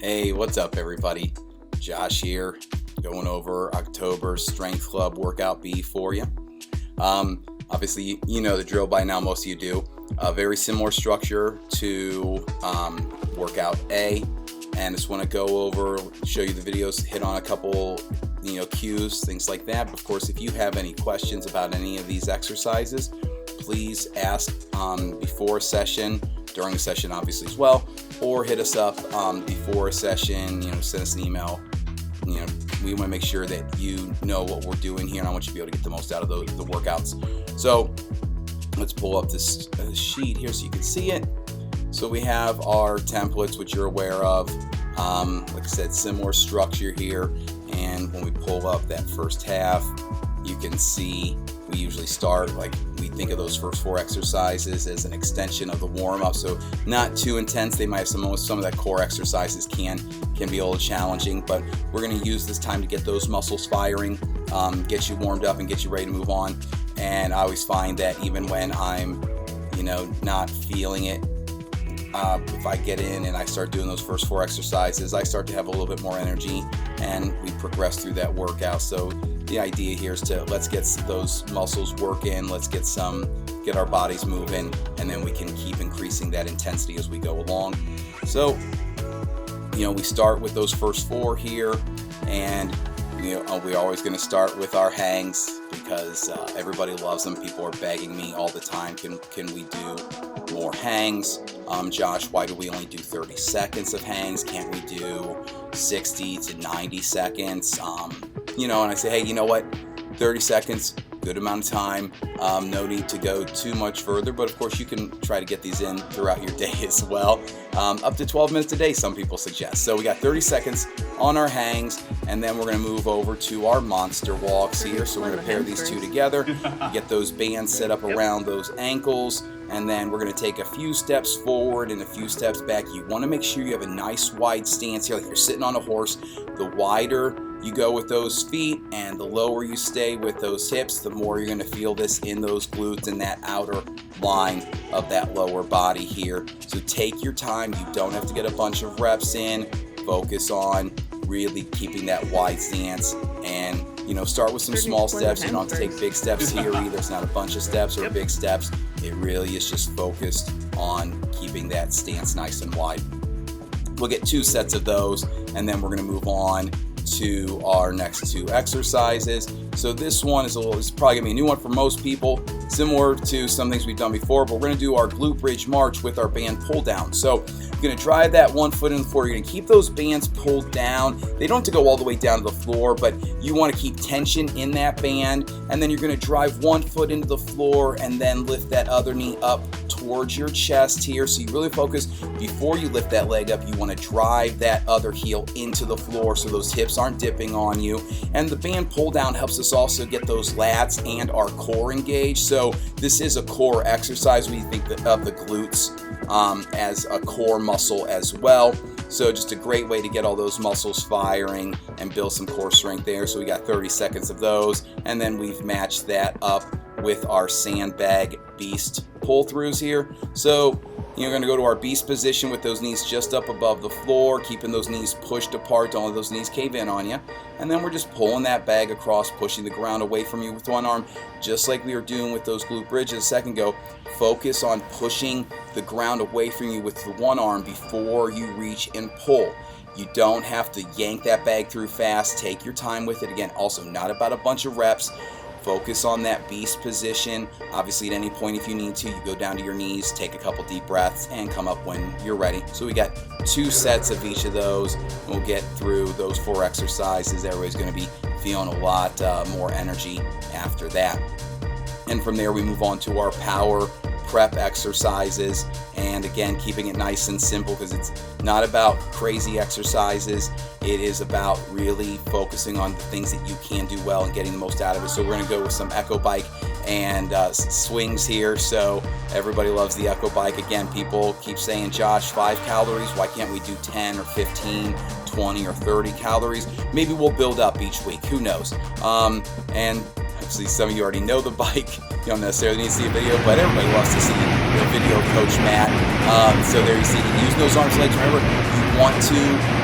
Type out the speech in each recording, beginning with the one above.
Hey, what's up everybody? Josh here, going over October's Strength Club Workout B for you. Obviously, you know the drill by now, most of you do. Very similar structure to Workout A, and just want to go over, show you the videos, hit on a couple cues, things like that. But of course, if you have any questions about any of these exercises, please ask before a session, during a session obviously as well, or hit us up before a session, send us an email. We want to make sure that you know what we're doing here, and I want you to be able to get the most out of the workouts. So let's pull up this sheet here so you can see it. So we have our templates, which you're aware of. Like I said, similar structure here, and when we pull up that first half, you can see we usually start, we think of those first 4 exercises as an extension of the warm-up, so not too intense. They might have some of that core exercises can be a little challenging, but we're going to use this time to get those muscles firing, get you warmed up and get you ready to move on. And I always find that even when I'm not feeling it, if I get in and I start doing those first 4 exercises, I start to have a little bit more energy and we progress through that workout. So the idea here is to let's get those muscles working, let's get our bodies moving, and then we can keep increasing that intensity as we go along. So we start with those first 4 here, and we're always going to start with our hangs because everybody loves them. People are begging me all the time, can we do more hangs? Josh, why do we only do 30 seconds of hangs? Can't we do 60 to 90 seconds? And I say, hey, you know what? 30 seconds, good amount of time. No need to go too much further, but of course you can try to get these in throughout your day as well. Up to 12 minutes a day, some people suggest. So we got 30 seconds on our hangs, and then we're going to move over to our monster walks here. So we're going to pair these 2 together, get those bands set up around those ankles, and then we're going to take a few steps forward and a few steps back. You want to make sure you have a nice wide stance here, like you're sitting on a horse. The wider you go with those feet and the lower you stay with those hips, the more you're going to feel this in those glutes and that outer line of that lower body here. So take your time. You don't have to get a bunch of reps in. Focus on really keeping that wide stance, and start with some small steps. You don't have to take big steps here either. It's not a bunch of steps or big steps. It really is just focused on keeping that stance nice and wide. We'll get 2 sets of those, and then we're going to move on to our next 2 exercises. So this one is probably gonna be a new one for most people, similar to some things we've done before, but we're gonna do our glute bridge march with our band pull down. So you're gonna drive that one foot in the floor. You're gonna keep those bands pulled down. They don't have to go all the way down to the floor, but you wanna keep tension in that band, and then you're gonna drive one foot into the floor and then lift that other knee up towards your chest here. So you really focus, before you lift that leg up, you wanna drive that other heel into the floor so those hips aren't dipping on you. And the band pull down helps us also get those lats and our core engaged. So this is a core exercise. We think of the glutes as a core muscle as well. So just a great way to get all those muscles firing and build some core strength there. So we got 30 seconds of those, and then we've matched that up with our sandbag beast pull throughs here. So you're going to go to our beast position with those knees just up above the floor, keeping those knees pushed apart. Don't let those knees cave in on you. And then we're just pulling that bag across, pushing the ground away from you with one arm, just like we were doing with those glute bridges a second ago. Focus on pushing the ground away from you with the one arm before you reach and pull. You don't have to yank that bag through fast. Take your time with it. Again, also not about a bunch of reps. Focus on that beast position. Obviously, at any point, if you need to, you go down to your knees, take a couple deep breaths, and come up when you're ready. So we got 2 sets of each of those, and we'll get through those 4 exercises. Everybody's going to be feeling a lot more energy after that. And from there, we move on to our power prep exercises, and again, keeping it nice and simple, because it's not about crazy exercises. It is about really focusing on the things that you can do well and getting the most out of it. So we're going to go with some Echo Bike and swings here. So everybody loves the Echo Bike. Again, people keep saying, Josh, 5 calories, why can't we do 10 or 15, 20 or 30 calories? Maybe we'll build up each week, who knows? And obviously some of you already know the bike. You don't necessarily need to see a video, but everybody loves to see the video of Coach Matt. So there you see, using those arms and legs. Remember, you want to,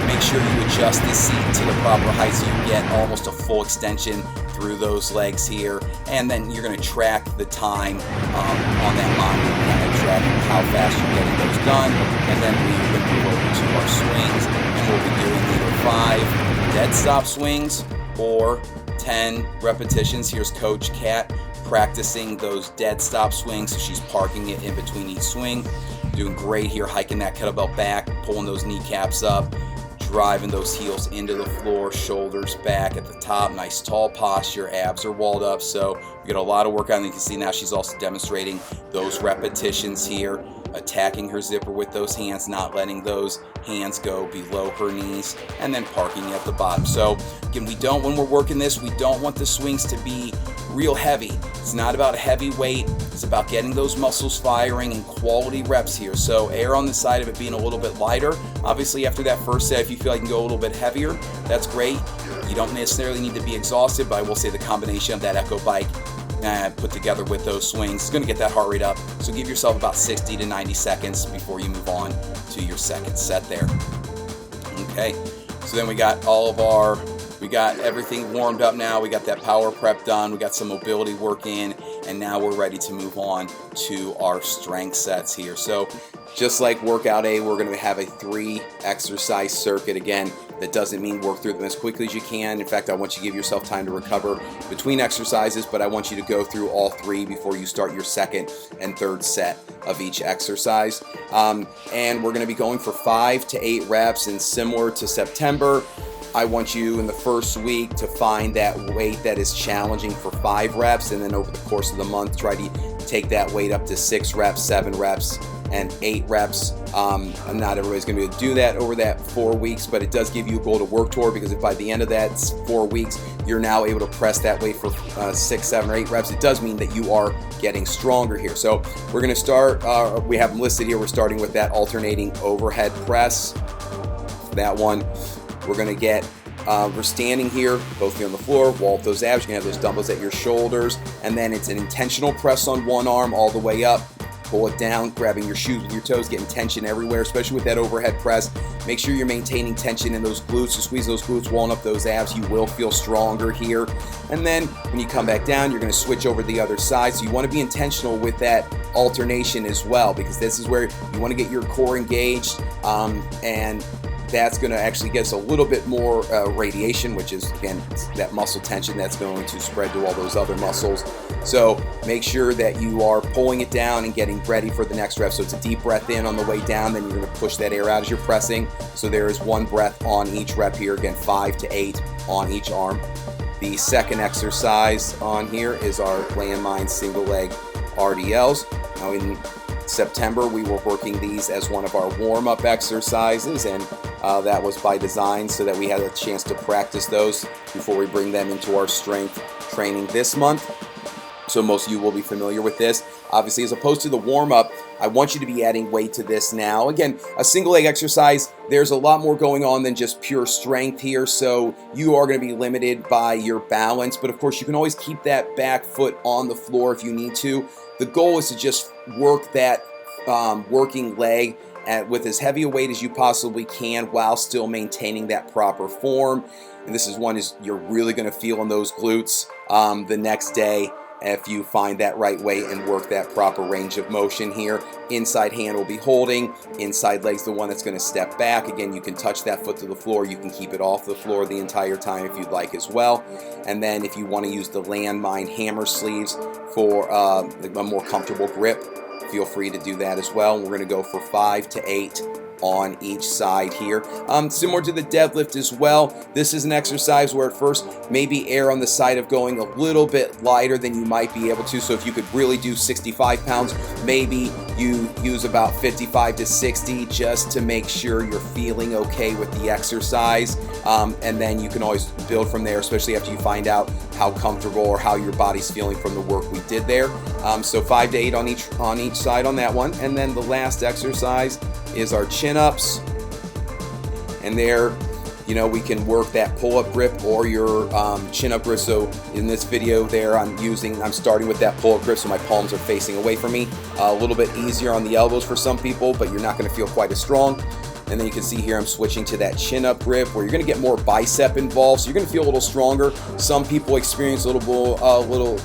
make sure you adjust the seat to the proper height so you get almost a full extension through those legs here. And then you're going to track the time on that monitor, kind of track how fast you're getting those done. And then we will move over to our swings, and we'll be doing either 5 dead stop swings or 10 repetitions. Here's Coach Kat practicing those dead stop swings, so she's parking it in between each swing. Doing great here, hiking that kettlebell back, pulling those kneecaps up, driving those heels into the floor, shoulders back at the top, nice tall posture, abs are walled up. So we got a lot of work on. You can see now she's also demonstrating those repetitions here, attacking her zipper with those hands, not letting those hands go below her knees, and then parking at the bottom. So again, when we're working this, we don't want the swings to be real heavy. It's not about a heavy weight. It's about getting those muscles firing and quality reps here. So err on the side of it being a little bit lighter. Obviously, after that first set, if you feel like you can go a little bit heavier, that's great. You don't necessarily need to be exhausted, but I will say the combination of that Echo Bike put together with those swings is going to get that heart rate up. So give yourself about 60 to 90 seconds before you move on to your second set there. Okay, so then we got everything warmed up now. We got that power prep done. We got some mobility work in, and now we're ready to move on to our strength sets here. So just like workout A, we're going to have a 3 exercise circuit. Again, that doesn't mean work through them as quickly as you can. In fact, I want you to give yourself time to recover between exercises, but I want you to go through all 3 before you start your second and third set of each exercise. And we're going to be going for 5 to 8 reps, and similar to September, I want you in the first week to find that weight that is challenging for 5 reps, and then over the course of the month, try to take that weight up to 6 reps, 7 reps, and 8 reps. Not everybody's going to be able to do that over that 4 weeks, but it does give you a goal to work toward, because if by the end of that 4 weeks, you're now able to press that weight for 6, 7, or 8 reps, it does mean that you are getting stronger here. So we're going to start, we have them listed here, we're starting with that alternating overhead press. That one, we're going to get, we're standing here, both feet on the floor, wall up those abs, you're going to have those dumbbells at your shoulders, and then it's an intentional press on one arm all the way up, pull it down, grabbing your shoes with your toes, getting tension everywhere, especially with that overhead press. Make sure you're maintaining tension in those glutes, to squeeze those glutes, walling up those abs. You will feel stronger here. And then when you come back down, you're going to switch over the other side. So you want to be intentional with that alternation as well, because this is where you want to get your core engaged, and that's going to actually get us a little bit more radiation, which is, again, that muscle tension that's going to spread to all those other muscles. So make sure that you are pulling it down and getting ready for the next rep. So it's a deep breath in on the way down, then you're going to push that air out as you're pressing. So there is 1 breath on each rep here. Again, 5 to 8 on each arm. The second exercise on here is our landmine single leg RDLs. Now in September, we were working these as one of our warm-up exercises, and that was by design so that we had a chance to practice those before we bring them into our strength training this month. So most of you will be familiar with this. Obviously, as opposed to the warm-up, I want you to be adding weight to this now. Again, a single leg exercise, there's a lot more going on than just pure strength here, so you are going to be limited by your balance, but of course you can always keep that back foot on the floor if you need to. The goal is to just work that working leg with as heavy a weight as you possibly can while still maintaining that proper form. And this is one you're really going to feel in those glutes the next day if you find that right weight and work that proper range of motion here. Inside hand will be holding, inside leg's the one that's going to step back. Again, you can touch that foot to the floor, you can keep it off the floor the entire time if you'd like as well. And then if you want to use the landmine hammer sleeves for a more comfortable grip, feel free to do that as well. We're going to go for 5 to 8 on each side here. Similar to the deadlift as well, this is an exercise where at first maybe err on the side of going a little bit lighter than you might be able to. So if you could really do 65 pounds, maybe you use about 55 to 60 just to make sure you're feeling okay with the exercise. And then you can always build from there, especially after you find out how comfortable or how your body's feeling from the work we did there. So 5 to 8 on each side on that one. And then the last exercise is our chin-ups, and there, you know, we can work that pull-up grip or your chin-up grip. So in this video there, I'm starting with that pull-up grip so my palms are facing away from me. A little bit easier on the elbows for some people, but you're not going to feel quite as strong. And then you can see here I'm switching to that chin up grip where you're going to get more bicep involved, so you're going to feel a little stronger. Some people experience a little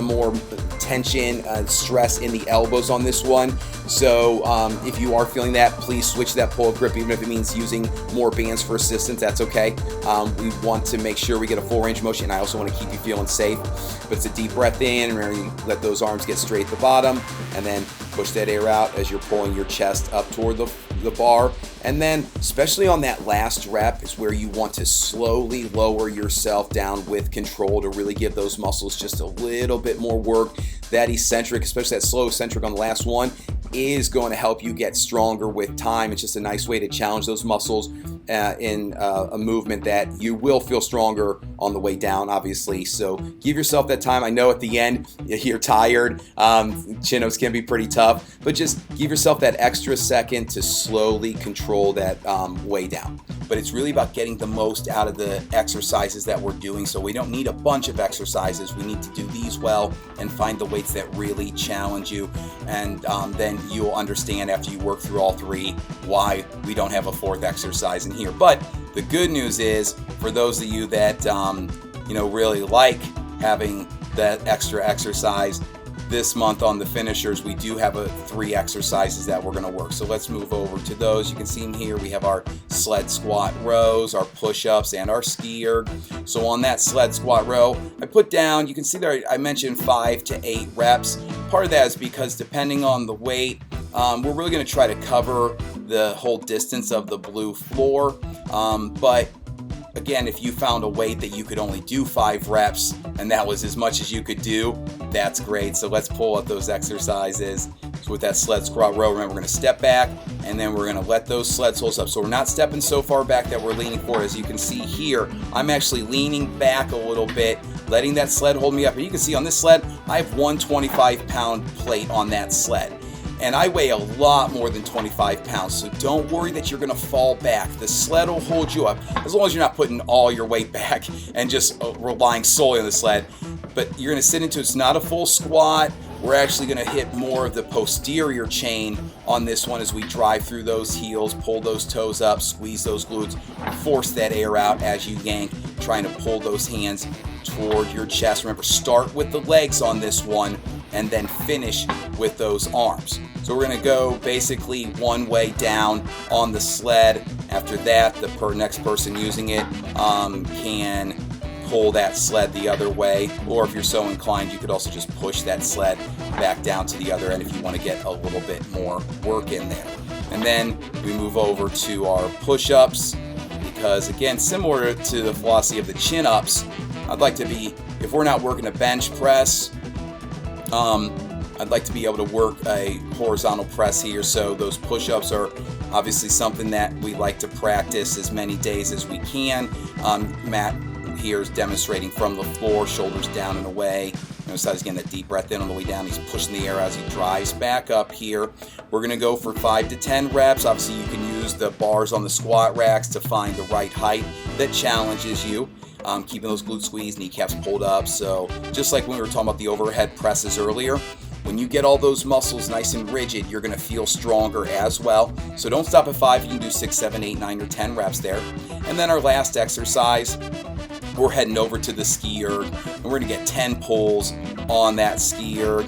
more tension and stress in the elbows on this one. So if you are feeling that, please switch to that pull-up grip, even if it means using more bands for assistance. That's okay. We want to make sure we get a full range of motion. I also want to keep you feeling safe. But it's a deep breath in, and remember, you let those arms get straight at the bottom, and then push that air out as you're pulling your chest up toward the bar. And then, especially on that last rep, is where you want to slowly lower yourself down with control to really give those muscles just a little bit more work. That eccentric, especially that slow eccentric on the last one, is going to help you get stronger with time. It's just a nice way to challenge those muscles in a movement that you will feel stronger on the way down, obviously. So give yourself that time. I know at the end you're tired. Chin-ups can be pretty tough, but just give yourself that extra second to slowly control that way down. But it's really about getting the most out of the exercises that we're doing. So we don't need a bunch of exercises. We need to do these well and find the weights that really challenge you. And then you'll understand after you work through all three why we don't have a fourth exercise in here. But the good news is, for those of you that really like having that extra exercise, this month on the finishers, we do have 3 exercises that we're going to work. So let's move over to those. You can see them here. We have our sled squat rows, our push-ups, and our ski erg. So on that sled squat row, I put down, you can see there I mentioned 5 to 8 reps. Part of that is because depending on the weight, we're really going to try to cover the whole distance of the blue floor. But again, if you found a weight that you could only do 5 reps and that was as much as you could do, that's great. So let's pull up those exercises. So with that sled squat row, remember, we're going to step back and then we're going to let those sled soles up. So we're not stepping so far back that we're leaning forward. As you can see here, I'm actually leaning back a little bit, letting that sled hold me up. And you can see on this sled, I have 125-pound plate on that sled. And I weigh a lot more than 25 pounds, so don't worry that you're going to fall back. The sled will hold you up, as long as you're not putting all your weight back and just relying solely on the sled. But you're going to sit into, it's not a full squat. We're actually going to hit more of the posterior chain on this one as we drive through those heels, pull those toes up, squeeze those glutes, force that air out as you yank, trying to pull those hands toward your chest. Remember, start with the legs on this one and then finish with those arms. So we're going to go basically one way down on the sled. After that, the next person using it can pull that sled the other way, or if you're so inclined, you could also just push that sled back down to the other end if you want to get a little bit more work in there. And then we move over to our push-ups, because again, similar to the philosophy of the chin-ups, I'd like to be, if we're not working a bench press, I'd like to be able to work a horizontal press here. So those push-ups are obviously something that we like to practice as many days as we can. Matt here is demonstrating from the floor, shoulders down and away. Notice how he's getting that deep breath in on the way down. He's pushing the air as he drives back up here. We're going to go for 5 to 10 reps. Obviously, you can use the bars on the squat racks to find the right height that challenges you. Keeping those glutes squeezed, kneecaps pulled up. So just like when we were talking about the overhead presses earlier, when you get all those muscles nice and rigid, you're going to feel stronger as well. So don't stop at 5. You can do 6, 7, 8, 9, or 10 reps there. And then our last exercise, we're heading over to the ski erg, and we're going to get 10 pulls on that ski erg.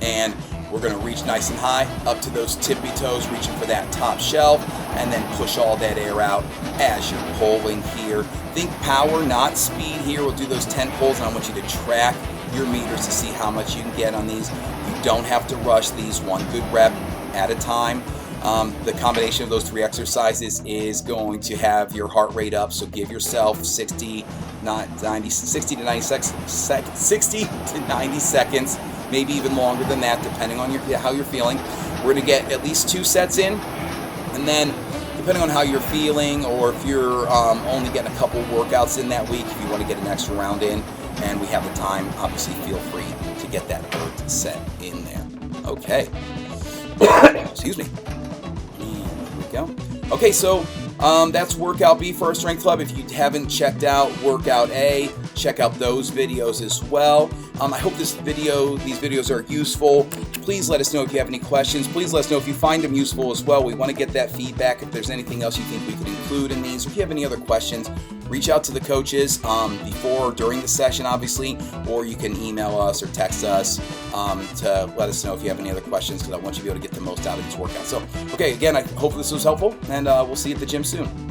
And we're going to reach nice and high up to those tippy toes, reaching for that top shelf, and then push all that air out as you're pulling here. Think power, not speed here. We'll do those 10 pulls, and I want you to track your meters to see how much you can get on these. You don't have to rush these, one good rep at a time. The combination of those 3 exercises is going to have your heart rate up, so give yourself 60 to 90 seconds, maybe even longer than that, depending on how you're feeling. We're going to get at least 2 sets in, and then depending on how you're feeling, or if you're only getting a couple workouts in that week, if you want to get an extra round in, and we have the time, obviously feel free to get that 3rd set in there. Okay. Excuse me. There we go. Okay, so that's Workout B for our Strength Club. If you haven't checked out Workout A, check out those videos as well. I hope these videos are useful please let us know if you have any questions. Please let us know if you find them useful as well. We want to get that feedback. If there's anything else you think we could include in these, or if you have any other questions, reach out to the coaches before or during the session, obviously, or you can email us or text us to let us know if you have any other questions, because I want you to be able to get the most out of these workouts. So, okay, again, I hope this was helpful, and we'll see you at the gym soon.